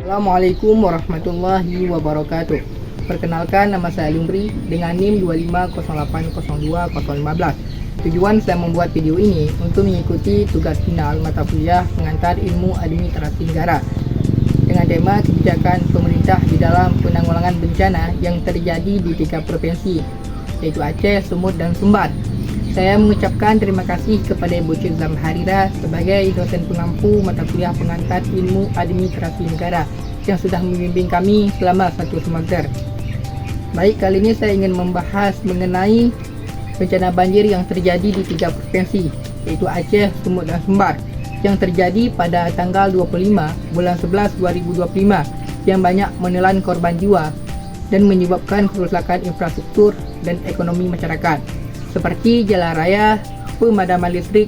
Assalamualaikum warahmatullahi wabarakatuh. Perkenalkan, nama saya Lumri dengan NIM 250802015. Tujuan saya membuat video ini untuk mengikuti tugas final mata kuliah pengantar ilmu administrasi negara dengan tema kebijakan pemerintah di dalam penanggulangan bencana yang terjadi di 3 provinsi, yaitu Aceh, Sumut, dan Sumbar. Saya mengucapkan terima kasih kepada Ibu Cik Zamharira sebagai dosen pengampu mata kuliah pengantar ilmu administrasi negara yang sudah membimbing kami selama 1 semester. Baik, kali ini saya ingin membahas mengenai bencana banjir yang terjadi di 3 provinsi, yaitu Aceh, Sumut, dan Sumbar, yang terjadi pada tanggal 25 bulan 11 2025 yang banyak menelan korban jiwa dan menyebabkan kerusakan infrastruktur dan ekonomi masyarakat, seperti jalan raya, pemadaman listrik,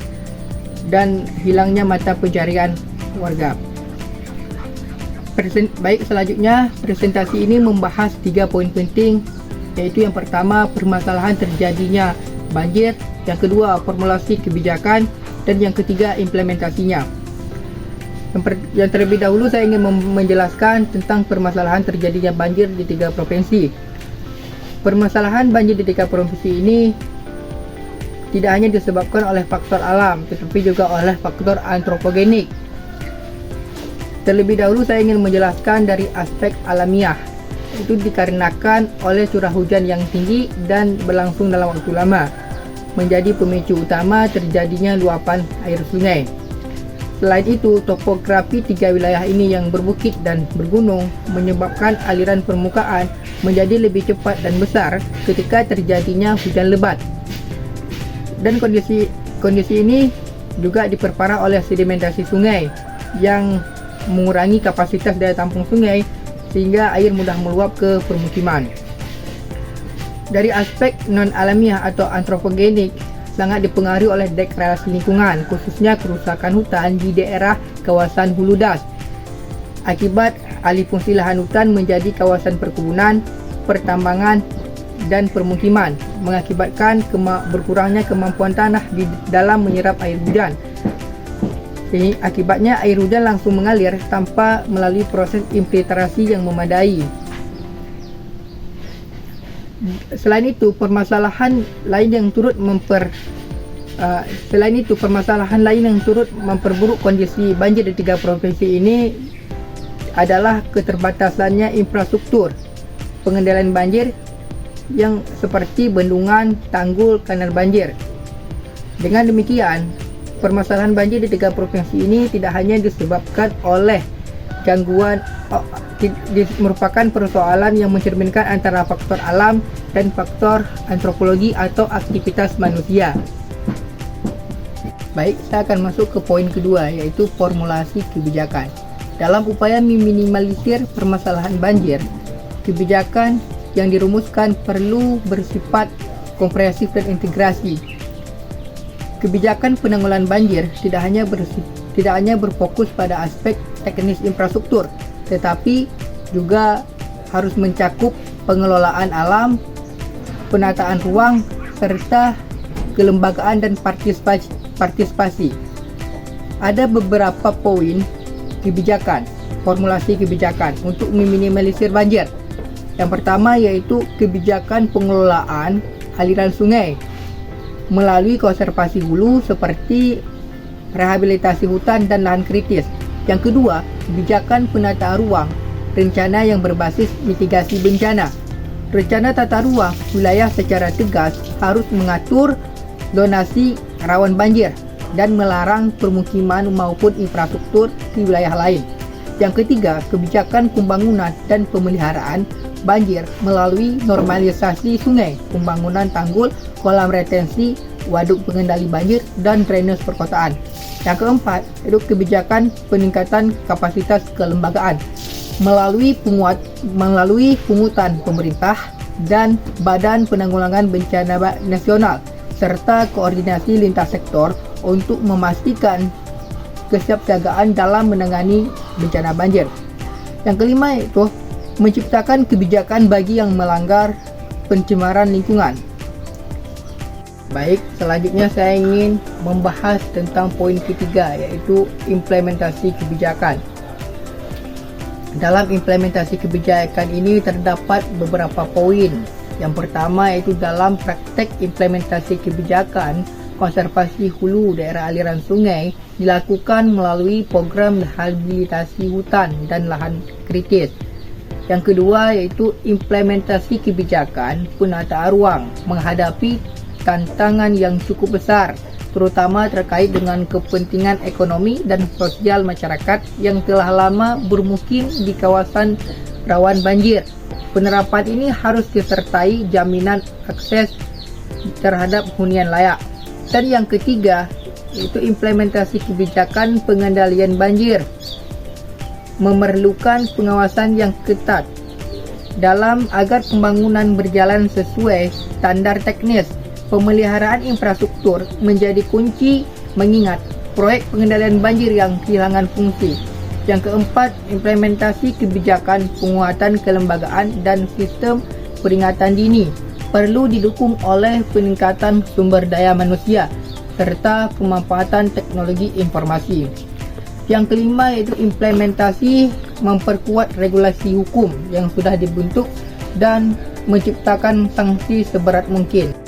dan hilangnya mata pencarian warga. Baik, selanjutnya presentasi ini membahas 3 poin penting, yaitu yang pertama permasalahan terjadinya banjir, yang kedua formulasi kebijakan, dan yang ketiga implementasinya. Yang terlebih dahulu saya ingin menjelaskan tentang permasalahan terjadinya banjir di 3 provinsi. Permasalahan banjir di 3 provinsi ini tidak hanya disebabkan oleh faktor alam, tetapi juga oleh faktor antropogenik. Terlebih dahulu saya ingin menjelaskan dari aspek alamiah. Itu dikarenakan oleh curah hujan yang tinggi dan berlangsung dalam waktu lama, menjadi pemicu utama terjadinya luapan air sungai. Selain itu, topografi 3 wilayah ini yang berbukit dan bergunung menyebabkan aliran permukaan menjadi lebih cepat dan besar ketika terjadinya hujan lebat. Dan kondisi ini juga diperparah oleh sedimentasi sungai yang mengurangi kapasitas daya tampung sungai sehingga air mudah meluap ke permukiman. Dari aspek non-alamiah atau antropogenik, sangat dipengaruhi oleh degradasi lingkungan, khususnya kerusakan hutan di daerah kawasan Hulu Das. Akibat alih fungsi lahan hutan menjadi kawasan perkebunan, pertambangan, dan permukiman, mengakibatkan berkurangnya kemampuan tanah di dalam menyerap air hujan. Akibatnya air hujan langsung mengalir tanpa melalui proses infiltrasi yang memadai. Selain itu, permasalahan lain yang turut memperburuk kondisi banjir di 3 provinsi ini adalah keterbatasannya infrastruktur pengendalian banjir yang seperti bendungan, tanggul, kanal banjir. Dengan demikian, permasalahan banjir di 3 provinsi ini tidak hanya disebabkan oleh gangguan, merupakan persoalan yang mencerminkan antara faktor alam dan faktor antropologi atau aktivitas manusia. Baik, saya akan masuk ke poin kedua, yaitu formulasi kebijakan. Dalam upaya meminimalisir permasalahan banjir, kebijakan yang dirumuskan perlu bersifat komprehensif dan integrasi. Kebijakan penanggulangan banjir tidak hanya berfokus pada aspek teknis infrastruktur, tetapi juga harus mencakup pengelolaan alam, penataan ruang, serta kelembagaan dan partisipasi. Ada beberapa poin kebijakan, formulasi kebijakan untuk meminimalisir banjir. Yang pertama yaitu kebijakan pengelolaan aliran sungai melalui konservasi hulu seperti rehabilitasi hutan dan lahan kritis. Yang kedua, kebijakan penataan ruang, rencana yang berbasis mitigasi bencana. Rencana tata ruang wilayah secara tegas harus mengatur zonasi rawan banjir dan melarang permukiman maupun infrastruktur di wilayah lain. Yang ketiga, kebijakan pembangunan dan pemeliharaan banjir melalui normalisasi sungai, pembangunan tanggul, kolam retensi, waduk pengendali banjir, dan drainase perkotaan. Yang keempat, itu kebijakan peningkatan kapasitas kelembagaan melalui pungutan pemerintah dan Badan Penanggulangan Bencana Nasional serta koordinasi lintas sektor untuk memastikan kesiapsiagaan dalam menangani bencana banjir. Yang kelima yaitu menciptakan kebijakan bagi yang melanggar pencemaran lingkungan. Baik, selanjutnya saya ingin membahas tentang poin ketiga, yaitu implementasi kebijakan. Dalam implementasi kebijakan ini terdapat beberapa poin. Yang pertama yaitu dalam praktek implementasi kebijakan konservasi hulu daerah aliran sungai dilakukan melalui program rehabilitasi hutan dan lahan kritis. Yang kedua yaitu implementasi kebijakan penataan ruang menghadapi tantangan yang cukup besar, terutama terkait dengan kepentingan ekonomi dan sosial masyarakat yang telah lama bermukim di kawasan rawan banjir. Penerapan ini harus disertai jaminan akses terhadap hunian layak. Dan yang ketiga yaitu implementasi kebijakan pengendalian banjir memerlukan pengawasan yang ketat dalam agar pembangunan berjalan sesuai standar teknis. Pemeliharaan infrastruktur menjadi kunci mengingat proyek pengendalian banjir yang kehilangan fungsi. Yang keempat, implementasi kebijakan penguatan kelembagaan dan sistem peringatan dini perlu didukung oleh peningkatan sumber daya manusia serta pemanfaatan teknologi informasi. Yang kelima yaitu implementasi memperkuat regulasi hukum yang sudah dibentuk dan menciptakan sanksi seberat mungkin.